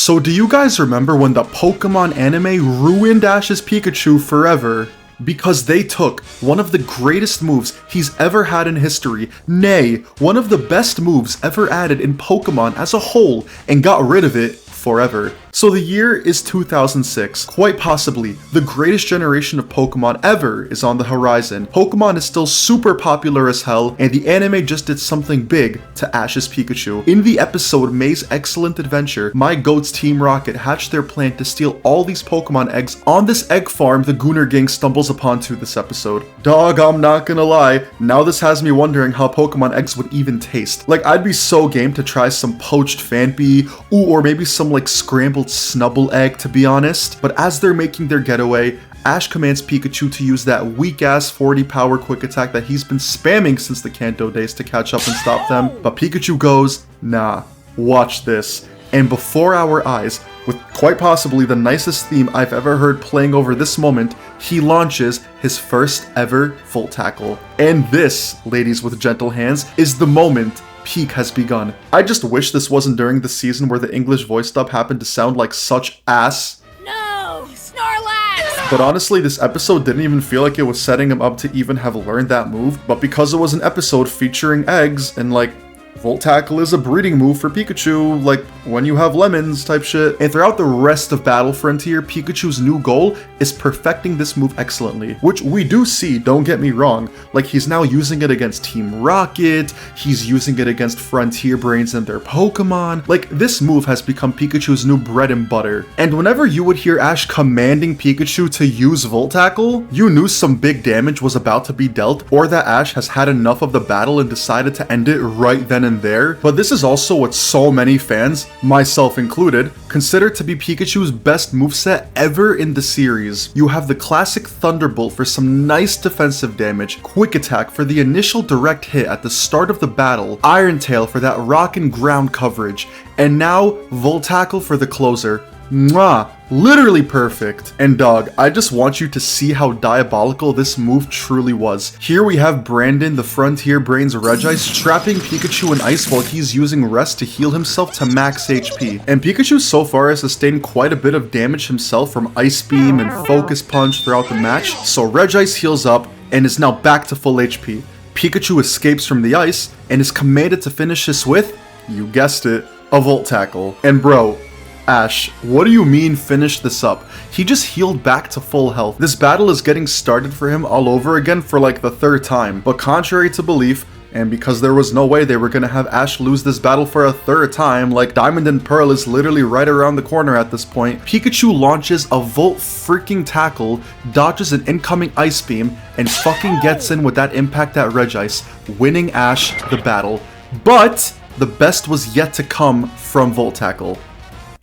So do you guys remember when the Pokemon anime ruined Ash's Pikachu forever? Because they took one of the greatest moves he's ever had in history, nay, one of the best moves ever added in Pokemon as a whole, and got rid of it forever. So the year is 2006. Quite possibly, the greatest generation of Pokemon ever is on the horizon. Pokemon is still super popular as hell, and the anime just did something big to Ash's Pikachu. In the episode May's Excellent Adventure, my goats Team Rocket hatched their plan to steal all these Pokemon eggs on this egg farm the Gunner gang stumbles upon to this episode. Dog, I'm not gonna lie, now this has me wondering how Pokemon eggs would even taste. Like, I'd be so game to try some poached Phanpy, ooh, or maybe some like scrambled Snubble egg, to be honest. But as they're making their getaway, Ash commands Pikachu to use that weak-ass 40 power quick attack that he's been spamming since the Kanto days to catch up and stop them. But Pikachu goes, nah, watch this. And before our eyes, with quite possibly the nicest theme I've ever heard playing over this moment, he launches his first ever Volt Tackle. And this, ladies with gentle hands, is the moment peak has begun. I just wish this wasn't during the season where the English voice dub happened to sound like such ass. No! Snorlax! But honestly, this episode didn't even feel like it was setting him up to even have learned that move, but because it was an episode featuring eggs and like Volt Tackle is a breeding move for Pikachu, like when you have lemons type shit. And throughout the rest of Battle Frontier, Pikachu's new goal is perfecting this move excellently, which we do see, don't get me wrong. Like, he's now using it against Team Rocket, he's using it against Frontier Brains and their Pokemon. Like, this move has become Pikachu's new bread and butter. And whenever you would hear Ash commanding Pikachu to use Volt Tackle, you knew some big damage was about to be dealt, or that Ash has had enough of the battle and decided to end it right then and there. But this is also what so many fans, myself included, consider to be Pikachu's best moveset ever in the series. You have the classic Thunderbolt for some nice defensive damage, Quick Attack for the initial direct hit at the start of the battle, Iron Tail for that rock and ground coverage, and now Volt Tackle for the closer. Mwah! Literally perfect. And dog, I just want you to see how diabolical this move truly was. Here we have Brandon, the Frontier Brains Regice, trapping Pikachu in ice while he's using rest to heal himself to max HP. And Pikachu so far has sustained quite a bit of damage himself from Ice Beam and Focus Punch throughout the match, so Regice heals up and is now back to full HP. Pikachu escapes from the ice and is commanded to finish this with, you guessed it, a Volt Tackle. And bro, Ash, what do you mean finish this up? He just healed back to full health. This battle is getting started for him all over again for like the third time. But contrary to belief, and because there was no way they were gonna have Ash lose this battle for a third time, like Diamond and Pearl is literally right around the corner at this point, Pikachu launches a Volt freaking Tackle, dodges an incoming Ice Beam, and fucking gets in with that impact at Regice, winning Ash the battle. But the best was yet to come from Volt Tackle.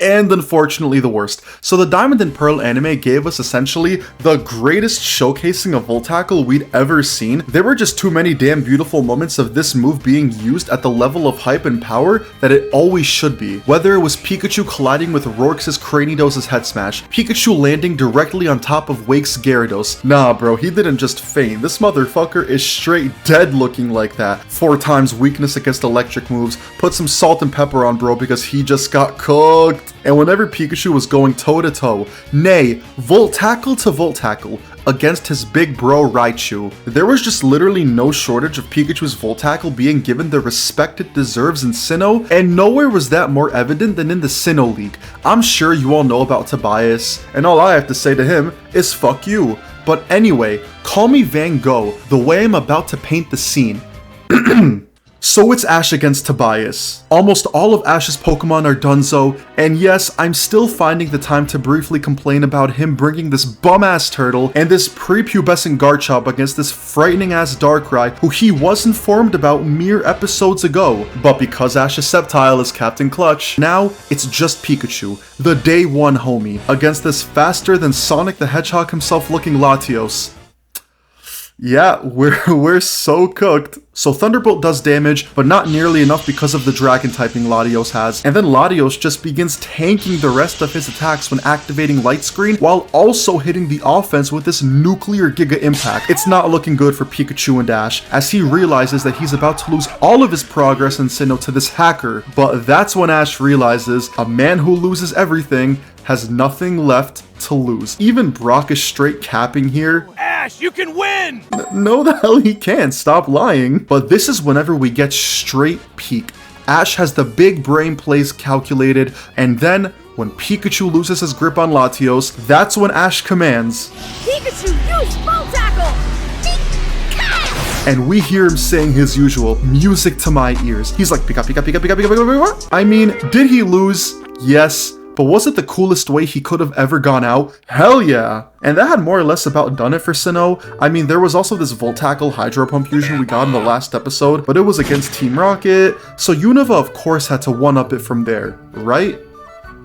And unfortunately the worst. So the Diamond and Pearl anime gave us essentially the greatest showcasing of Volt Tackle we'd ever seen. There were just too many damn beautiful moments of this move being used at the level of hype and power that it always should be. Whether it was Pikachu colliding with Roark's Cranidos' head smash, Pikachu landing directly on top of Wake's Gyarados. Nah bro, he didn't just feign. This motherfucker is straight dead looking like that. 4 times weakness against electric moves. Put some salt and pepper on bro because he just got cooked. And whenever Pikachu was going toe-to-toe, nay, Volt Tackle to Volt Tackle, against his big bro Raichu, there was just literally no shortage of Pikachu's Volt Tackle being given the respect it deserves in Sinnoh, and nowhere was that more evident than in the Sinnoh League. I'm sure you all know about Tobias, and all I have to say to him is fuck you. But anyway, call me Van Gogh, the way I'm about to paint the scene. So it's Ash against Tobias. Almost all of Ash's Pokemon are donezo, and yes, I'm still finding the time to briefly complain about him bringing this bum-ass turtle and this prepubescent Garchomp against this frightening-ass Darkrai who he was informed about mere episodes ago. But because Ash's Sceptile is Captain Clutch, now it's just Pikachu, the day one homie, against this faster than Sonic the Hedgehog himself looking Latios. Yeah, we're so cooked. So Thunderbolt does damage, but not nearly enough because of the dragon typing Latios has. And then Latios just begins tanking the rest of his attacks when activating Light Screen, while also hitting the offense with this nuclear Giga Impact. It's not looking good for Pikachu and Ash, as he realizes that he's about to lose all of his progress in Sinnoh to this hacker. But that's when Ash realizes a man who loses everything has nothing left to lose. Even Brock is straight capping here. Ash, you can win! No, the hell he can't. Stop lying. But this is whenever we get straight peak. Ash has the big brain plays calculated, and then when Pikachu loses his grip on Latios, that's when Ash commands, Pikachu, use Full Tackle! Pika! and we hear him saying his usual, music to my ears. He's like, Pika, Pika, Pika, Pika, Pika, Pika, Pika. I mean, did he lose? Yes. But was it the coolest way he could have ever gone out? Hell yeah! And that had more or less about done it for Sinnoh. I mean, there was also this Volt Tackle Hydro Pump fusion we got in the last episode, but it was against Team Rocket, so Unova of course had to one-up it from there, right?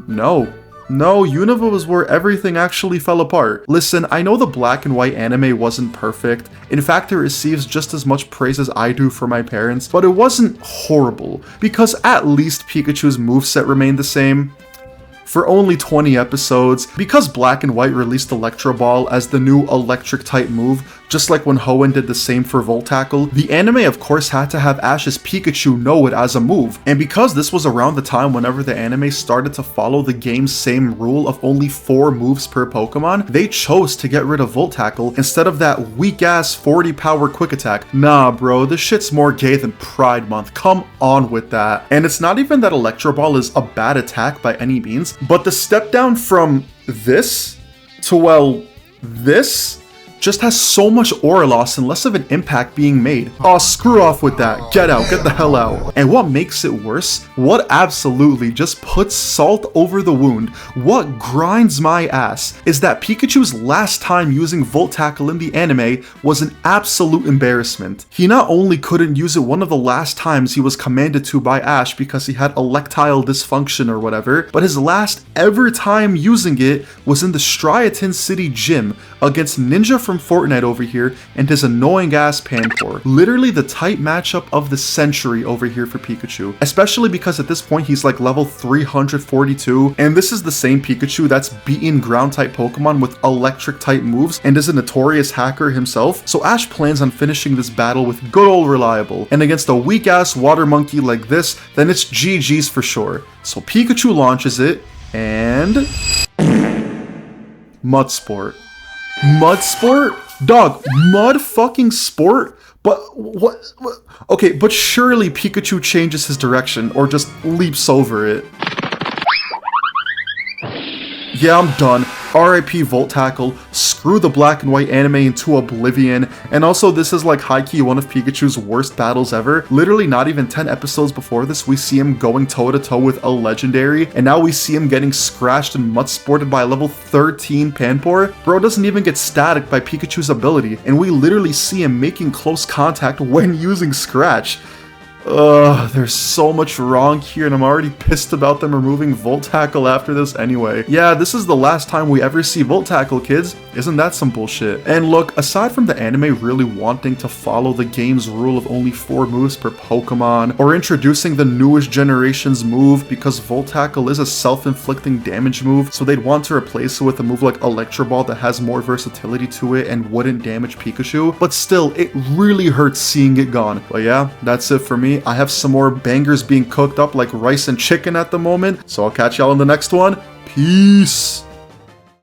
No, Unova was where everything actually fell apart. Listen, I know the black and white anime wasn't perfect. In fact, it receives just as much praise as I do for my parents, but it wasn't horrible, because at least Pikachu's moveset remained the same. For only 20 episodes, because Black and White released Electro Ball as the new electric type move, just like when Hoenn did the same for Volt Tackle, the anime of course had to have Ash's Pikachu know it as a move. And because this was around the time whenever the anime started to follow the game's same rule of only 4 moves per Pokemon, they chose to get rid of Volt Tackle instead of that weak ass 40 power quick attack. Nah bro, this shit's more gay than Pride Month, come on with that. And it's not even that Electro Ball is a bad attack by any means, but the step down from this to, well, this just has so much aura loss and less of an impact being made. Aw, screw off with that. Get out, get the hell out. And what makes it worse, what absolutely just puts salt over the wound, what grinds my ass, is that Pikachu's last time using Volt Tackle in the anime was an absolute embarrassment. He not only couldn't use it one of the last times he was commanded to by Ash because he had electile dysfunction or whatever, but his last ever time using it was in the Striaton City gym against Ninja from Fortnite over here and his annoying ass Panpour. Literally the type matchup of the century over here for Pikachu, especially because at this point he's like level 342, and this is the same Pikachu that's beaten ground type Pokemon with electric type moves and is a notorious hacker himself. So Ash plans on finishing this battle with good old Reliable, and against a weak ass water monkey like this, then it's GG's for sure. So Pikachu launches it, and Mud Sport. Mud Sport? Dog, Mud fucking Sport? But what? Okay, but surely Pikachu changes his direction or just leaps over it. Yeah, I'm done. RIP Volt Tackle, screw the black and white anime into oblivion, and also this is like high-key one of Pikachu's worst battles ever. Literally not even 10 episodes before this, we see him going toe-to-toe with a legendary, and now we see him getting scratched and mud-sported by a level 13 Panpour. Bro doesn't even get static by Pikachu's ability, and we literally see him making close contact when using Scratch. Ugh, there's so much wrong here, and I'm already pissed about them removing Volt Tackle after this anyway. Yeah, this is the last time we ever see Volt Tackle, kids. Isn't that some bullshit? And look, aside from the anime really wanting to follow the game's rule of only 4 moves per Pokemon, or introducing the newest generation's move because Volt Tackle is a self-inflicting damage move, so they'd want to replace it with a move like Electro Ball that has more versatility to it and wouldn't damage Pikachu, but still, it really hurts seeing it gone. But yeah, that's it for me. I have some more bangers being cooked up like rice and chicken at the moment, so I'll catch y'all in the next one. Peace!